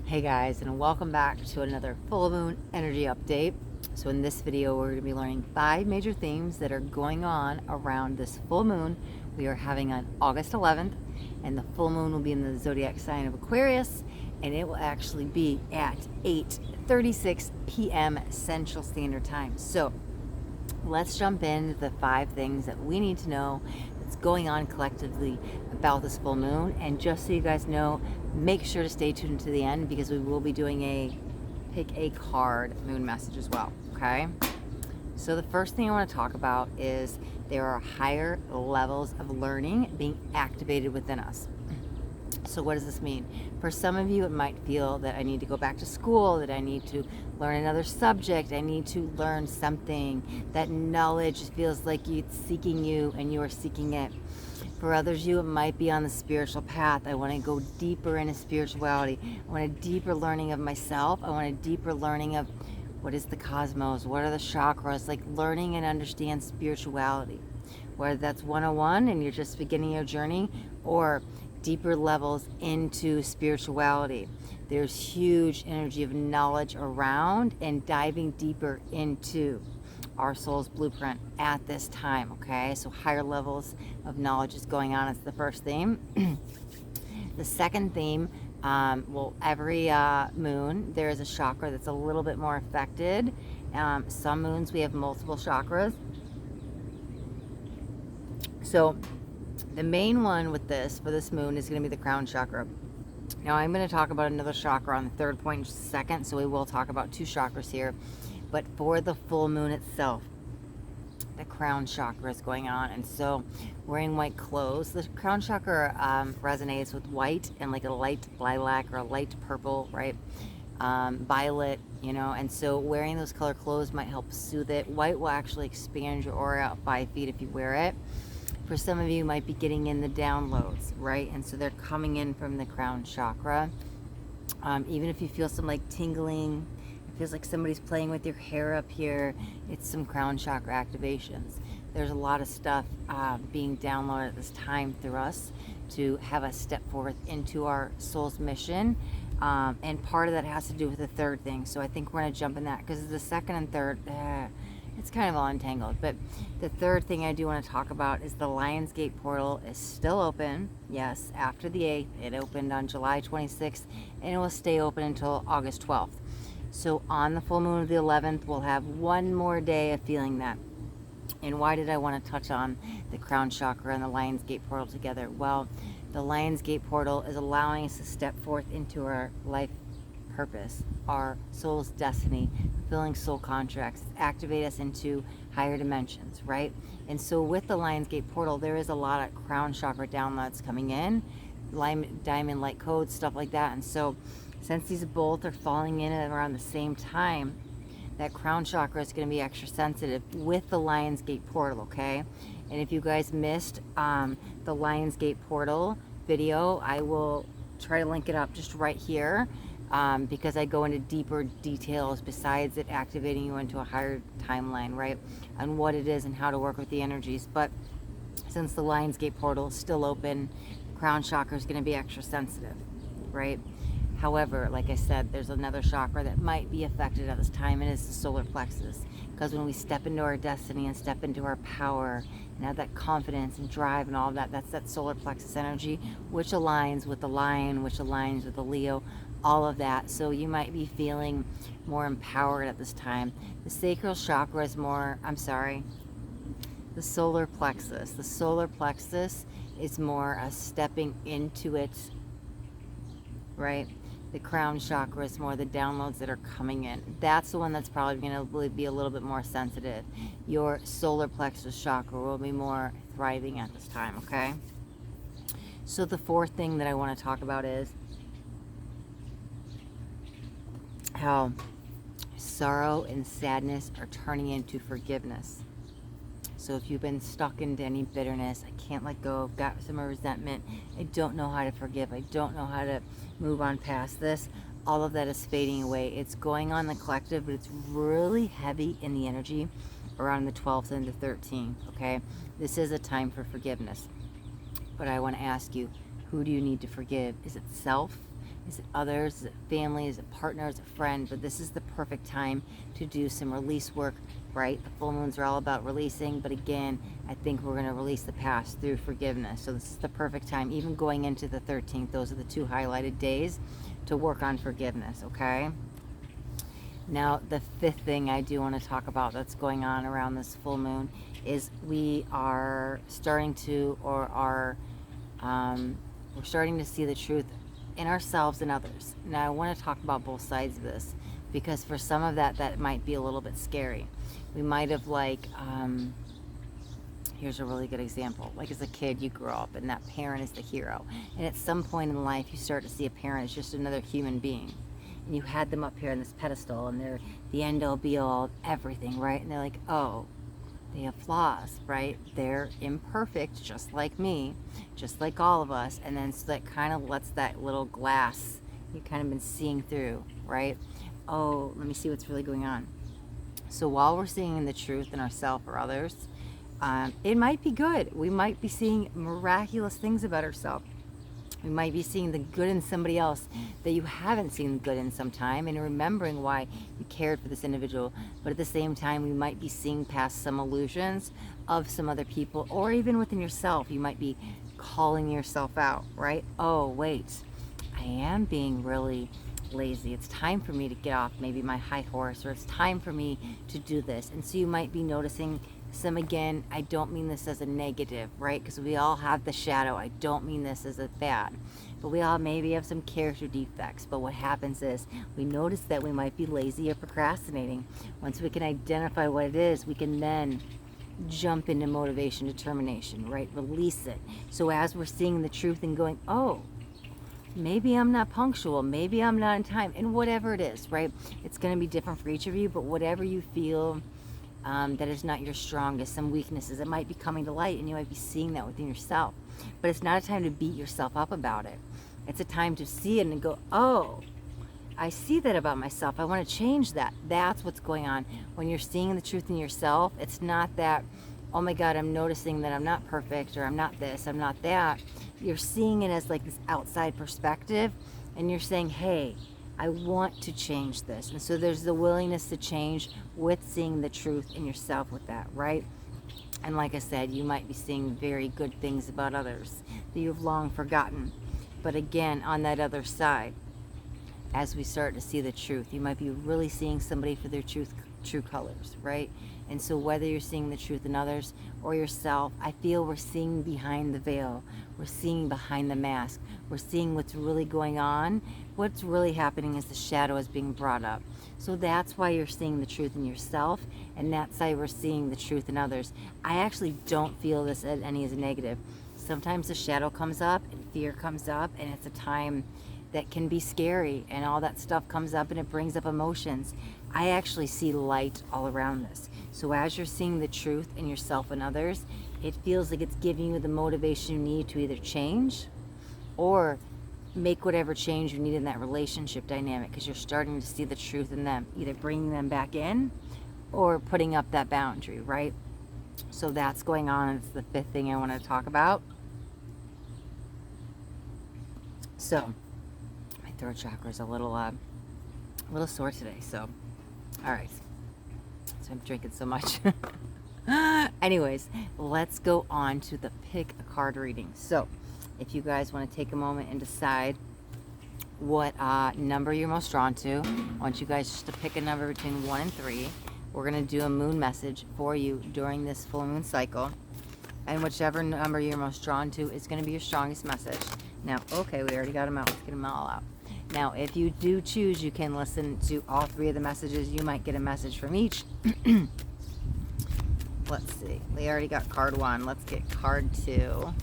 Hey guys, and welcome back to another full moon energy update. So in this video, we're going to be learning 5 major themes that are going on around this full moon we are having on August 11th, and the full moon will be in the zodiac sign of Aquarius, and it will actually be at 8:36 p.m. Central Standard Time. So let's jump into the 5 things that we need to know that's going on collectively about this full moon. And just so you guys know, make sure to stay tuned to the end because we will be doing a pick a card moon message as well. Okay, so the first thing I want to talk about is there are higher levels of learning being activated within us. So what does this mean? For some of you, it might feel that I need to go back to school, that I need to learn another subject, I need to learn something. That knowledge feels like it's seeking you and you are seeking it. For others, you, it might be on the spiritual path. I want to go deeper into spirituality. I want a deeper learning of myself. I want a deeper learning of what is the cosmos, what are the chakras, like learning and understand spirituality. Whether that's 101 and you're just beginning your journey, or deeper levels into spirituality. There's huge energy of knowledge around and diving deeper into our soul's blueprint at this time, okay? So higher levels of knowledge is going on. It's the first theme. The second theme, every moon, there is a chakra that's a little bit more affected. Some moons we have multiple chakras. So the main one with this, for this moon, is going to be the crown chakra. Now I'm going to talk about another chakra on the third point in just a second, so we will talk about 2 chakras here. But for the full moon itself, the crown chakra is going on. And so wearing white clothes, the crown chakra resonates with white and like a light lilac or a light purple, right? Violet, you know, and so wearing those color clothes might help soothe it. White will actually expand your aura out 5 feet if you wear it. For some of you, might be getting in the downloads, right? And so they're coming in from the crown chakra. Even if you feel some like tingling, it feels like somebody's playing with your hair up here, it's some crown chakra activations. There's a lot of stuff being downloaded at this time through us to have us step forth into our soul's mission. And part of that has to do with the third thing. So I think we're going to jump in that because the second and third, it's kind of all entangled. But the third thing I do want to talk about is the Lionsgate portal is still open. Yes, after the 8th. It opened on July 26th and it will stay open until August 12th. So on the full moon of the 11th, we'll have one more day of feeling that. And why did I want to touch on the crown chakra and the Lionsgate portal together? Well, the Lionsgate portal is allowing us to step forth into our life purpose, our soul's destiny, fulfilling soul contracts, activate us into higher dimensions, right? And so with the Lionsgate portal, there is a lot of crown chakra downloads coming in, diamond light codes, stuff like that. And so since these both are falling in at around the same time, that crown chakra is going to be extra sensitive with the Lionsgate portal, okay? And if you guys missed the Lionsgate portal video, I will try to link it up just right here. Because I go into deeper details besides it activating you into a higher timeline, right? On what it is and how to work with the energies. But since the Lionsgate portal is still open, the crown chakra is going to be extra sensitive, right? However, like I said, there's another chakra that might be affected at this time, and it's the solar plexus. Because when we step into our destiny and step into our power and have that confidence and drive and all of that, that's that solar plexus energy, which aligns with the lion, which aligns with the Leo, all of that. So you might be feeling more empowered at this time. The sacral chakra is more, the solar plexus. The solar plexus is more a stepping into it, right? The crown chakra is more the downloads that are coming in. That's the one that's probably going to be a little bit more sensitive. Your solar plexus chakra will be more thriving at this time, okay? So the fourth thing that I want to talk about is how sorrow and sadness are turning into forgiveness. So if you've been stuck into any bitterness, I can't let go, I've got some resentment, I don't know how to forgive, I don't know how to move on past this, all of that is fading away. It's going on the collective, but it's really heavy in the energy around the 12th and the 13th, okay? This is a time for forgiveness. But I want to ask you, who do you need to forgive? Is it self? Is it others? Is it family? Is it partner? Is it friend? But this is the perfect time to do some release work, right? The full moons are all about releasing, but again, I think we're going to release the past through forgiveness. So this is the perfect time, even going into the 13th. Those are the 2 highlighted days to work on forgiveness, okay? Now, the 5th thing I do want to talk about that's going on around this full moon is we are starting to, we're starting to see the truth in ourselves and others. Now, I want to talk about both sides of this, because for some of that might be a little bit scary. We might have here's a really good example. Like as a kid, you grow up and that parent is the hero. And at some point in life, you start to see a parent as just another human being. And you had them up here on this pedestal and they're the end all be all of everything, right? And they're like, oh, they have flaws, right? They're imperfect, just like me, just like all of us. And then so that kind of lets that little glass you kind of been seeing through, right? Oh, let me see what's really going on. So while we're seeing the truth in ourselves or others, it might be good. We might be seeing miraculous things about ourselves. We might be seeing the good in somebody else that you haven't seen good in some time, and remembering why you cared for this individual. But at the same time, we might be seeing past some illusions of some other people, or even within yourself. You might be calling yourself out, right? Oh, wait, I am being really lazy. It's time for me to get off maybe my high horse, or it's time for me to do this. And so you might be noticing some, again, I don't mean this as a negative, right? Because we all have the shadow. I don't mean this as a bad, but we all maybe have some character defects. But what happens is we notice that we might be lazy or procrastinating. Once we can identify what it is, we can then jump into motivation, determination, right? Release it. So as we're seeing the truth and going, oh, maybe I'm not punctual, maybe I'm not on time, and whatever it is, right? It's going to be different for each of you, but whatever you feel that is not your strongest, some weaknesses, it might be coming to light, and you might be seeing that within yourself. But it's not a time to beat yourself up about it. It's a time to see it and go, oh, I see that about myself. I want to change that. That's what's going on. When you're seeing the truth in yourself, it's not that, oh my God, I'm noticing that I'm not perfect, or I'm not this, I'm not that. You're seeing it as like this outside perspective, and you're saying, hey, I want to change this. And so there's the willingness to change with seeing the truth in yourself with that, right? And like I said, you might be seeing very good things about others that you've long forgotten. But again, on that other side, as we start to see the truth, you might be really seeing somebody for their true colors, right? And so whether you're seeing the truth in others or yourself, I feel we're seeing behind the veil. We're seeing behind the mask. We're seeing what's really going on. What's really happening is the shadow is being brought up. So that's why you're seeing the truth in yourself, and that's why we're seeing the truth in others. I actually don't feel this as any as a negative. Sometimes the shadow comes up and fear comes up, and it's a time that can be scary, and all that stuff comes up and it brings up emotions. I actually see light all around this. So as you're seeing the truth in yourself and others, it feels like it's giving you the motivation you need to either change or make whatever change you need in that relationship dynamic, because you're starting to see the truth in them, either bringing them back in or putting up that boundary, right? So that's going on. It's the 5th thing I want to talk about. So my throat chakra is a little sore today. So, all right. So I'm drinking so much. Anyways, let's go on to the pick a card reading. So if you guys want to take a moment and decide what number you're most drawn to, I want you guys just to pick a number between 1 and 3. We're going to do a moon message for you during this full moon cycle. And whichever number you're most drawn to is going to be your strongest message. Now, okay, we already got them out. Let's get them all out. Now, if you do choose, you can listen to all 3 of the messages. You might get a message from each. Let's see. We already got card 1. Let's get card 2.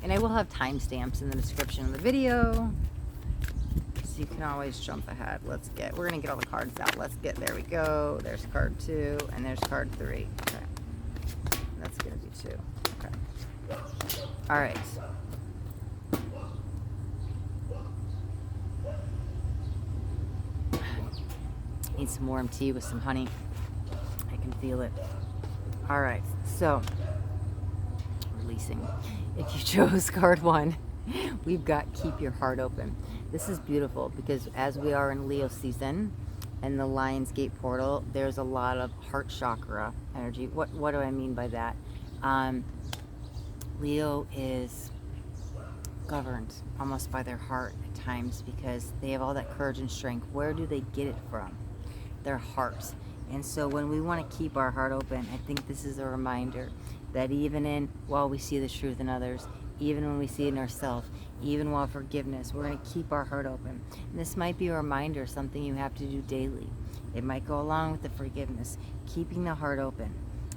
And I will have timestamps in the description of the video, so you can always jump ahead. We're going to get all the cards out. There we go. There's card 2, and there's card 3. Okay. That's going to be 2. Okay. All right. Need some warm tea with some honey. I can feel it. All right, so releasing. If you chose card 1, we've got keep your heart open. This is beautiful because as we are in Leo season and the Lion's Gate portal, there's a lot of heart chakra energy. What do I mean by that? Leo is governed almost by their heart at times because they have all that courage and strength. Where do they get it from? Their heart. And so when we want to keep our heart open, I think this is a reminder that even in, while we see the truth in others, even when we see it in ourselves, even while forgiveness, we're going to keep our heart open. And this might be a reminder, something you have to do daily. It might go along with the forgiveness, keeping the heart open.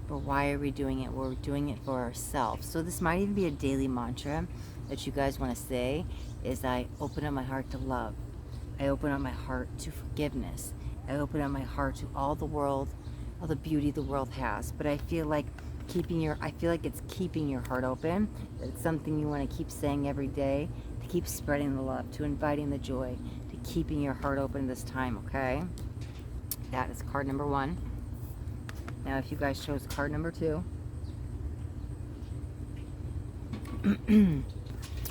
But why are we doing it? We're doing it for ourselves. So this might even be a daily mantra that you guys want to say is, I open up my heart to love. I open up my heart to forgiveness. I open up my heart to all the world, all the beauty the world has. But I feel like it's keeping your heart open. It's something you want to keep saying every day, to keep spreading the love, to inviting the joy, to keeping your heart open this time, okay? That is card number 1. Now, if you guys chose card number 2.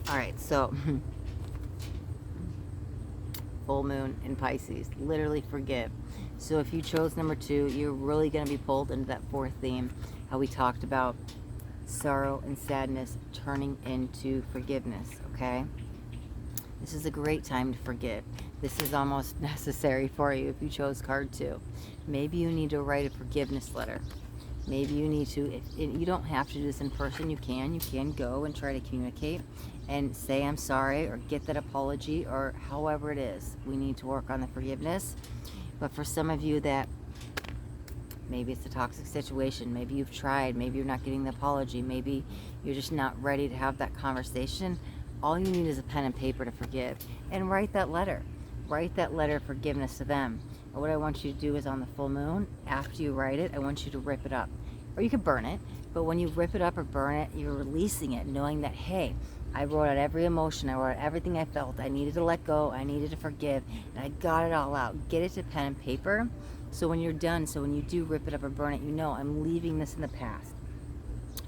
All right, so full moon in Pisces, literally forgive. So if you chose number 2, you're really going to be pulled into that 4th theme, how we talked about sorrow and sadness turning into forgiveness, okay? This is a great time to forgive. This is almost necessary for you if you chose card 2. Maybe you need to write a forgiveness letter. Maybe you need to, if you don't have to do this in person, you can go and try to communicate and say I'm sorry, or get that apology, or however it is. We need to work on the forgiveness. But for some of you that maybe it's a toxic situation, maybe you've tried, maybe you're not getting the apology, maybe you're just not ready to have that conversation, all you need is a pen and paper to forgive, and write that letter. Write that letter of forgiveness to them. And what I want you to do is, on the full moon, after you write it, I want you to rip it up. Or you could burn it, but when you rip it up or burn it, you're releasing it, knowing that, hey, I wrote out every emotion, I wrote out everything I felt, I needed to let go, I needed to forgive, and I got it all out. Get it to pen and paper, so when you're done, so when you do rip it up or burn it, you know, I'm leaving this in the past.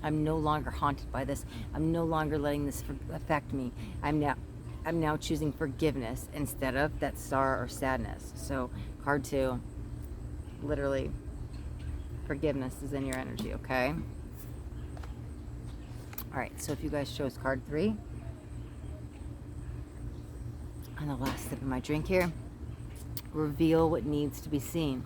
I'm no longer haunted by this. I'm no longer letting this affect me. I'm now choosing forgiveness instead of that sorrow or sadness. So card 2, literally, forgiveness is in your energy, okay? All right, so if you guys chose card 3, on the last sip of my drink here, reveal what needs to be seen.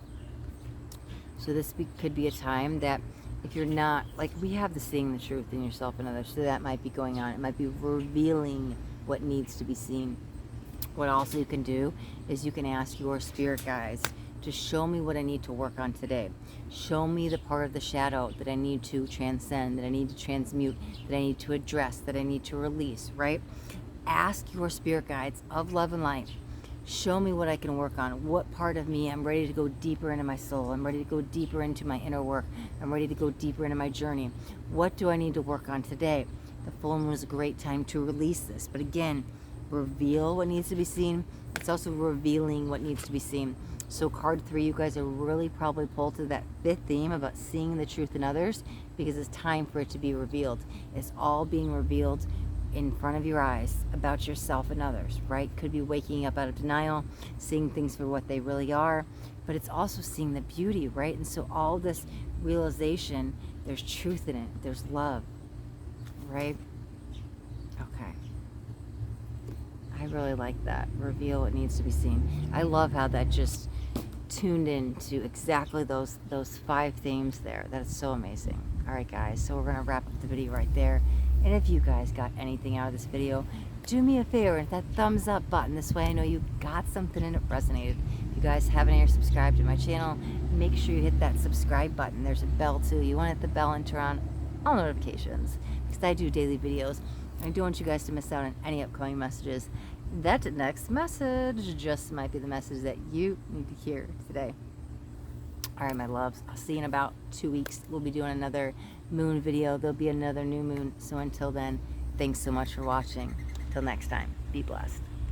So this could be a time that if you're not, like, we have the seeing the truth in yourself and others, so that might be going on. It might be revealing what needs to be seen. What also you can do is you can ask your spirit guides to show me what I need to work on today. Show me the part of the shadow that I need to transcend, that I need to transmute, that I need to address, that I need to release, right? Ask your spirit guides of love and light. Show me what I can work on. What part of me I'm ready to go deeper into my soul. I'm ready to go deeper into my inner work. I'm ready to go deeper into my journey. What do I need to work on today? The full moon is a great time to release this. But again, reveal what needs to be seen. It's also revealing what needs to be seen. So card 3, you guys are really probably pulled to that 5th theme about seeing the truth in others, because it's time for it to be revealed. It's all being revealed in front of your eyes about yourself and others, right? Could be waking up out of denial, seeing things for what they really are, but it's also seeing the beauty, right? And so all this realization, there's truth in it, there's love, right? Okay. I really like that. Reveal what needs to be seen. I love how that just tuned in to exactly those 5 themes there. That's so amazing. All right, guys, so we're going to wrap up the video right there. And if you guys got anything out of this video, do me a favor, hit that thumbs up button. This way I know you got something and it resonated. If you guys haven't yet subscribed to my channel, make sure you hit that subscribe button. There's a bell too. You want to hit the bell and turn on all notifications, because I do daily videos. I don't want you guys to miss out on any upcoming messages. That next message just might be the message that you need to hear today. All right, my loves, I'll see you in about 2 weeks. We'll be doing another moon video. There'll be another new moon. So until then, thanks so much for watching. Till next time, be blessed.